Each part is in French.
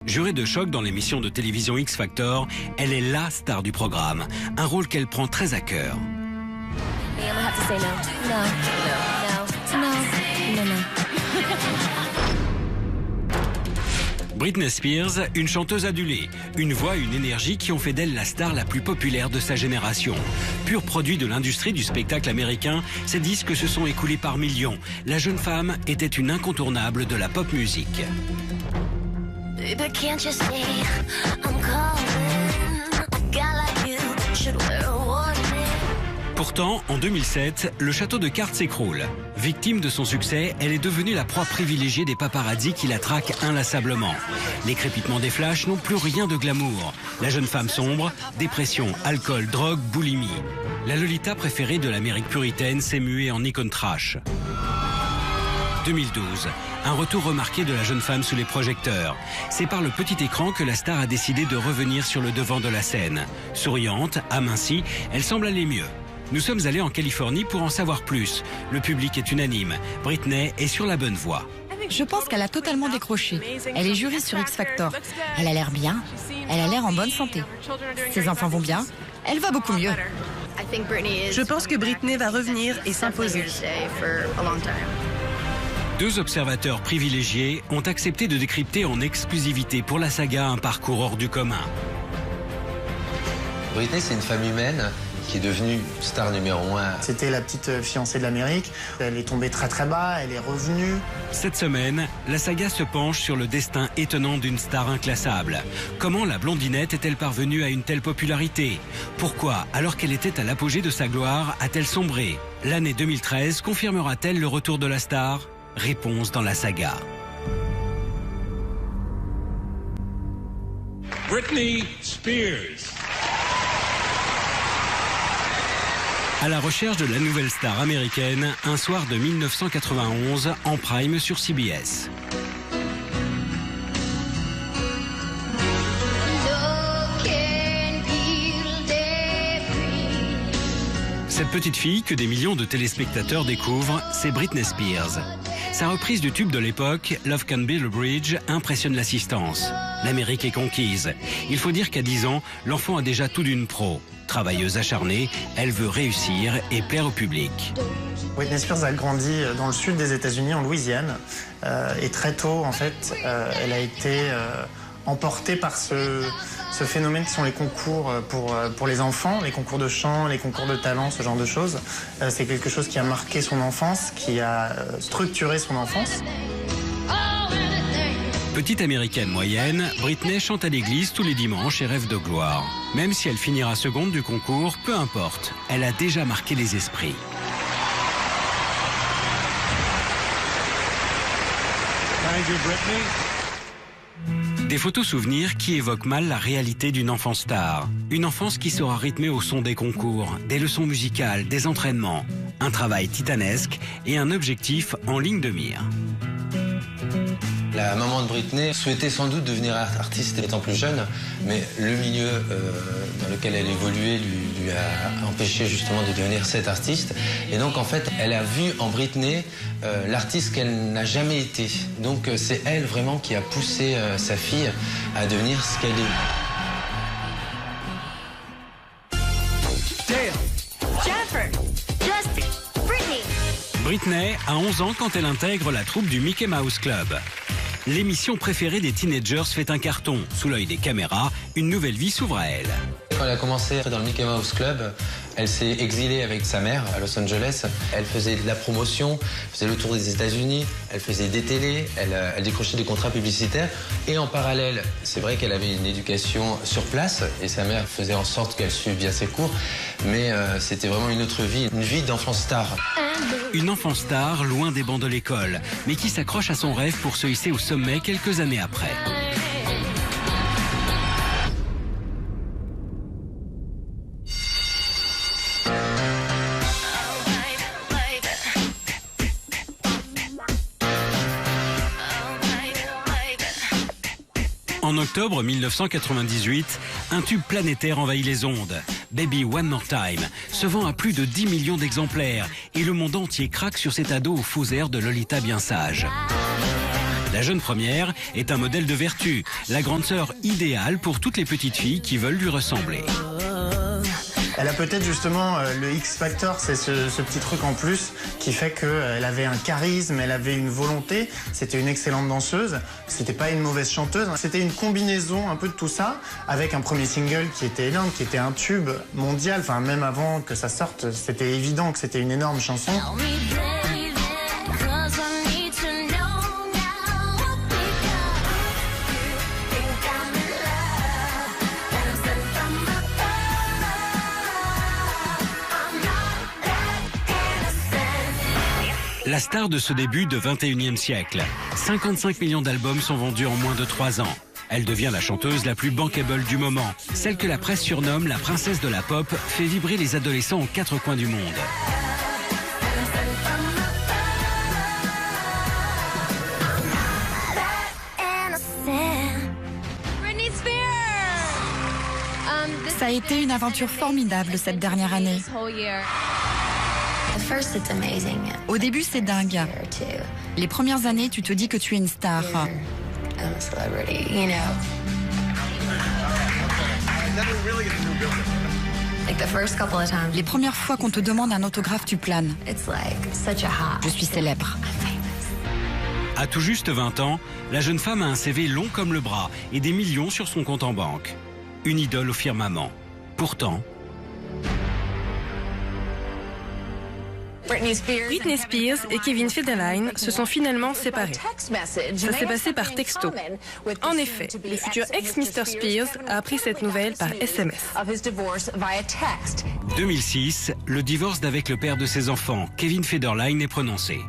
Jurée de choc dans l'émission de télévision X Factor, elle est la star du programme. Un rôle qu'elle prend très à cœur. Britney Spears, une chanteuse adulée, une voix, une énergie qui ont fait d'elle la star la plus populaire de sa génération. Pur produit de l'industrie du spectacle américain, ses disques se sont écoulés par millions. La jeune femme était une incontournable de la pop musique. Pourtant, en 2007, le château de cartes s'écroule. Victime de son succès, elle est devenue la proie privilégiée des paparazzis qui la traquent inlassablement. Les crépitements des flashs n'ont plus rien de glamour. La jeune femme sombre, dépression, alcool, drogue, boulimie. La Lolita préférée de l'Amérique puritaine s'est muée en icône trash. 2012, un retour remarqué de la jeune femme sous les projecteurs. C'est par le petit écran que la star a décidé de revenir sur le devant de la scène. Souriante, amincie, elle semble aller mieux. Nous sommes allés en Californie pour en savoir plus. Le public est unanime. Britney est sur la bonne voie. Je pense qu'elle a totalement décroché. Elle est jurée sur X Factor. Elle a l'air bien. Elle a l'air en bonne santé. Ses enfants vont bien. Elle va beaucoup mieux. Je pense que Britney va revenir et s'imposer. Deux observateurs privilégiés ont accepté de décrypter en exclusivité pour la saga un parcours hors du commun. Britney, c'est une femme humaine qui est devenue star numéro 1. C'était la petite fiancée de l'Amérique. Elle est tombée très très bas, elle est revenue. Cette semaine, la saga se penche sur le destin étonnant d'une star inclassable. Comment la blondinette est-elle parvenue à une telle popularité? Pourquoi, alors qu'elle était à l'apogée de sa gloire, a-t-elle sombré? L'année 2013 confirmera-t-elle le retour de la star? Réponse dans la saga. Britney Spears. À la recherche de la nouvelle star américaine, un soir de 1991 en prime sur CBS. Cette petite fille que des millions de téléspectateurs découvrent, c'est Britney Spears. Sa reprise du tube de l'époque, Love Can Build a Bridge, impressionne l'assistance. L'Amérique est conquise. Il faut dire qu'à 10 ans, l'enfant a déjà tout d'une pro. Travailleuse acharnée, elle veut réussir et plaire au public. Britney Spears a grandi dans le sud des États-Unis, en Louisiane. Et très tôt, en fait, elle a été emportée par ce phénomène qui sont les concours pour les enfants, les concours de chant, les concours de talent, ce genre de choses. C'est quelque chose qui a marqué son enfance, qui a structuré son enfance. Petite américaine moyenne, Britney chante à l'église tous les dimanches et rêve de gloire. Même si elle finira seconde du concours, peu importe, elle a déjà marqué les esprits. Thank you, Britney. Des photos souvenirs qui évoquent mal la réalité d'une enfance star. Une enfance qui sera rythmée au son des concours, des leçons musicales, des entraînements. Un travail titanesque et un objectif en ligne de mire. La maman de Britney souhaitait sans doute devenir artiste étant plus jeune, mais le milieu dans lequel elle évoluait lui a empêché justement de devenir cette artiste. Et donc en fait, elle a vu en Britney l'artiste qu'elle n'a jamais été. Donc c'est elle vraiment qui a poussé sa fille à devenir ce qu'elle est. Britney a 11 ans quand elle intègre la troupe du Mickey Mouse Club. L'émission préférée des teenagers fait un carton. Sous l'œil des caméras, une nouvelle vie s'ouvre à elle. Quand elle a commencé dans le Mickey Mouse Club, elle s'est exilée avec sa mère à Los Angeles. Elle faisait de la promotion, faisait le tour des États-Unis, elle faisait des télés, elle décrochait des contrats publicitaires. Et en parallèle, c'est vrai qu'elle avait une éducation sur place et sa mère faisait en sorte qu'elle suive bien ses cours. Mais c'était vraiment une autre vie, une vie d'enfant star. Une enfant star loin des bancs de l'école, mais qui s'accroche à son rêve pour se hisser au sommet quelques années après. En octobre 1998, un tube planétaire envahit les ondes. Baby One More Time se vend à plus de 10 millions d'exemplaires et le monde entier craque sur cet ado aux faux airs de Lolita bien sage. La jeune première est un modèle de vertu, la grande sœur idéale pour toutes les petites filles qui veulent lui ressembler. Elle a peut-être justement le X-Factor, c'est ce petit truc en plus qui fait qu'elle avait un charisme, elle avait une volonté, c'était une excellente danseuse, c'était pas une mauvaise chanteuse, c'était une combinaison un peu de tout ça, avec un premier single qui était énorme, qui était un tube mondial, enfin même avant que ça sorte, c'était évident que c'était une énorme chanson. La star de ce début de 21e siècle. 55 millions d'albums sont vendus en moins de 3 ans. Elle devient la chanteuse la plus bankable du moment. Celle que la presse surnomme la princesse de la pop fait vibrer les adolescents aux 4 coins du monde. Ça a été une aventure formidable cette dernière année. Au début, c'est dingue. Les premières années, tu te dis que tu es une star. Les premières fois qu'on te demande un autographe, tu planes. Je suis célèbre. À tout juste 20 ans, la jeune femme a un CV long comme le bras et des millions sur son compte en banque. Une idole au firmament. Pourtant... Britney Spears et Kevin Federline se sont finalement séparés. Ça s'est passé par texto. En effet, le futur ex-Mr. Spears a appris cette nouvelle par SMS. 2006, le divorce d'avec le père de ses enfants, Kevin Federline, est prononcé.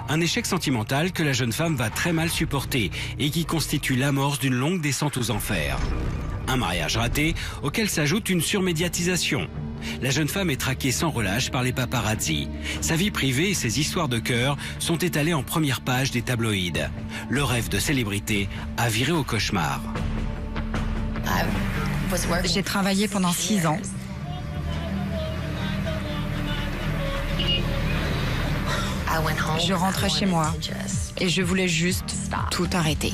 Un échec sentimental que la jeune femme va très mal supporter et qui constitue l'amorce d'une longue descente aux enfers. Un mariage raté auquel s'ajoute une surmédiatisation. La jeune femme est traquée sans relâche par les paparazzi. Sa vie privée et ses histoires de cœur sont étalées en première page des tabloïds. Le rêve de célébrité a viré au cauchemar. J'ai travaillé pendant 6 ans. Je rentrais chez moi et je voulais juste tout arrêter.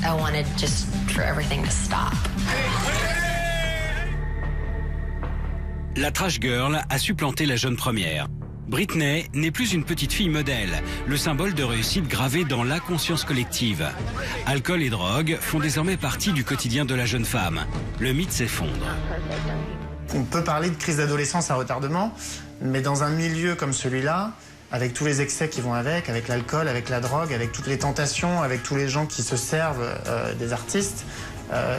La trash girl a supplanté la jeune première. Britney n'est plus une petite fille modèle, le symbole de réussite gravé dans la conscience collective. Alcool et drogue font désormais partie du quotidien de la jeune femme. Le mythe s'effondre. On peut parler de crise d'adolescence à retardement, mais dans un milieu comme celui-là, avec tous les excès qui vont avec l'alcool, avec la drogue, avec toutes les tentations, avec tous les gens qui se servent des artistes,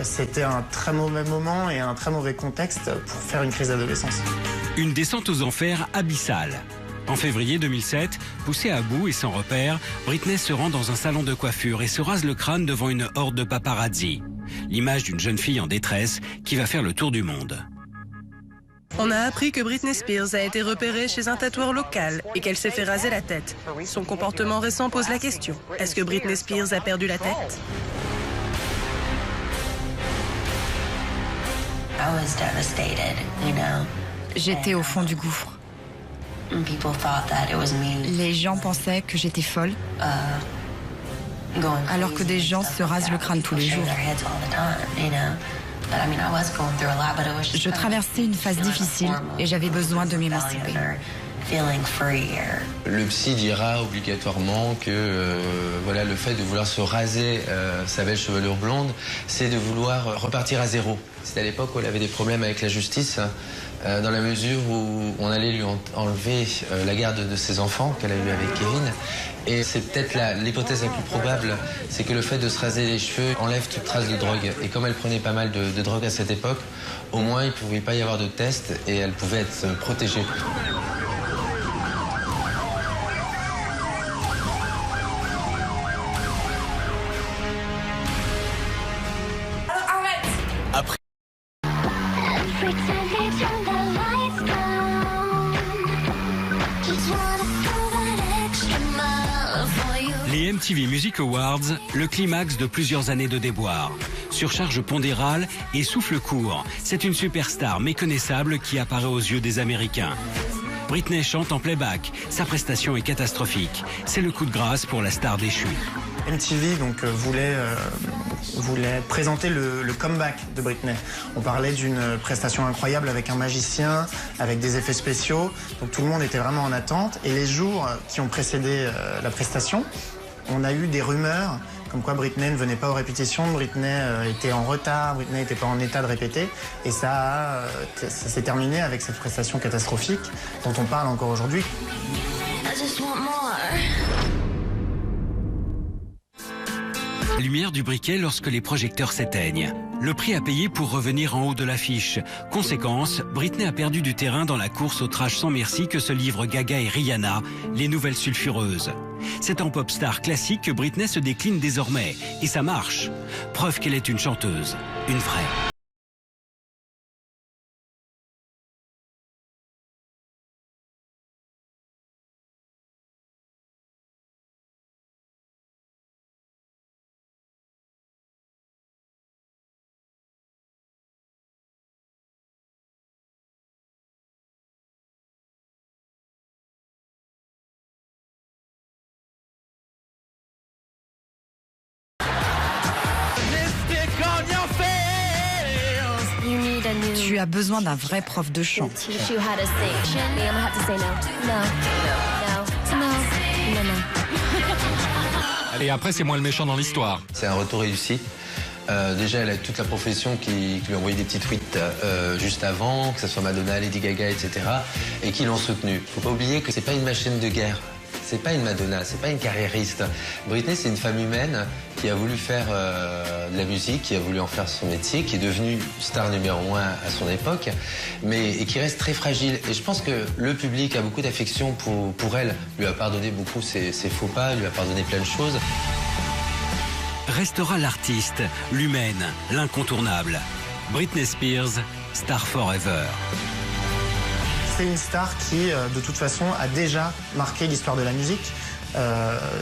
c'était un très mauvais moment et un très mauvais contexte pour faire une crise d'adolescence. Une descente aux enfers abyssale. En février 2007, poussée à bout et sans repère, Britney se rend dans un salon de coiffure et se rase le crâne devant une horde de paparazzi. L'image d'une jeune fille en détresse qui va faire le tour du monde. On a appris que Britney Spears a été repérée chez un tatoueur local et qu'elle s'est fait raser la tête. Son comportement récent pose la question. Est-ce que Britney Spears a perdu la tête ? J'étais au fond du gouffre. Les gens pensaient que j'étais folle, alors que des gens se rasent le crâne tous les jours. Je traversais une phase difficile et j'avais besoin de m'émanciper. Le psy dira obligatoirement que voilà, le fait de vouloir se raser sa belle chevelure blonde, c'est de vouloir repartir à zéro. C'était à l'époque où elle avait des problèmes avec la justice, dans la mesure où on allait lui enlever la garde de ses enfants qu'elle a eu avec Kevin. Et c'est peut-être l'hypothèse la plus probable, c'est que le fait de se raser les cheveux enlève toute trace de drogue. Et comme elle prenait pas mal de drogue à cette époque, au moins il ne pouvait pas y avoir de test et elle pouvait être protégée. Après... Les MTV Music Awards, le climax de plusieurs années de déboire. Surcharge pondérale et souffle court, c'est une superstar méconnaissable qui apparaît aux yeux des Américains. Britney chante en playback, sa prestation est catastrophique. C'est le coup de grâce pour la star déchue. MTV donc, voulait présenter le comeback de Britney. On parlait d'une prestation incroyable avec un magicien, avec des effets spéciaux. Donc tout le monde était vraiment en attente. Et les jours qui ont précédé la prestation, on a eu des rumeurs comme quoi Britney ne venait pas aux répétitions, Britney était en retard, Britney n'était pas en état de répéter. Et ça s'est terminé avec cette prestation catastrophique dont on parle encore aujourd'hui. Lumière du briquet lorsque les projecteurs s'éteignent. Le prix à payer pour revenir en haut de l'affiche. Conséquence, Britney a perdu du terrain dans la course au trash sans merci que se livrent Gaga et Rihanna, les nouvelles sulfureuses. C'est en pop star classique que Britney se décline désormais. Et ça marche. Preuve qu'elle est une chanteuse. Une vraie. Tu as besoin d'un vrai prof de chant. Et après, c'est moi le méchant dans l'histoire. C'est un retour réussi. Déjà, elle a toute la profession qui lui a envoyé des petits tweets juste avant, que ce soit Madonna, Lady Gaga, etc. et qui l'ont soutenue. Faut pas oublier que c'est pas une machine de guerre. C'est pas une Madonna, c'est pas une carriériste. Britney, c'est une femme humaine qui a voulu faire de la musique, qui a voulu en faire son métier, qui est devenue star numéro 1 à son époque, et qui reste très fragile. Et je pense que le public a beaucoup d'affection pour elle, lui a pardonné beaucoup ses faux pas, lui a pardonné plein de choses. Restera l'artiste, l'humaine, l'incontournable. Britney Spears, Star Forever. C'est une star qui, de toute façon, a déjà marqué l'histoire de la musique.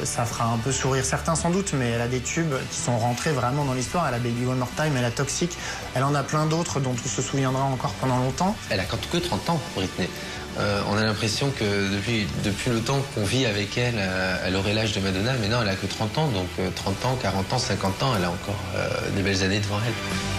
Ça fera un peu sourire certains sans doute, mais elle a des tubes qui sont rentrés vraiment dans l'histoire. Elle a Baby One More Time, elle a Toxic, elle en a plein d'autres dont on se souviendra encore pendant longtemps. Elle a que 30 ans, Britney. On a l'impression que depuis le temps qu'on vit avec elle, elle aurait l'âge de Madonna, mais non, elle a que 30 ans, donc 30 ans, 40 ans, 50 ans, elle a encore des belles années devant elle.